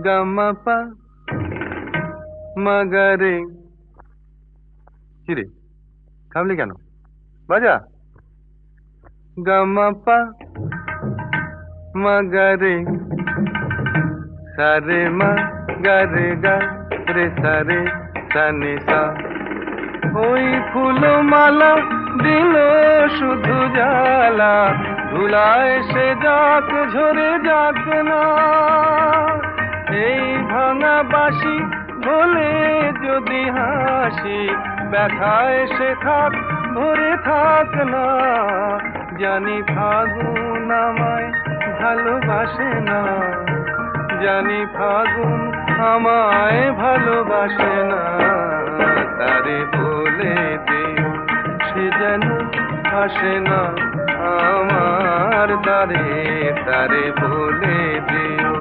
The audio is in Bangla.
গামাপা মাগারে। কিরে, থামলি কেন? বাজা। গামাপা মাগারে সারে মা গারে গা রে সারে সানি সা। ওই ফুলমালা দিল শুধু জ্বালা, ধুলায় সে যাক ঝরে যাক না। এই ভাঙা বাঁশি বলে যদি হাসি, ব্যথায় সে থাক ভরে থাক না। জানি ফাগুন আমায় ভালোবাসে না, জানি ফাগুন আমায় ভালোবাসে না। তারে বলে দিও সে যেন আসে না আমার দ্বারে, তারে বলে দিও।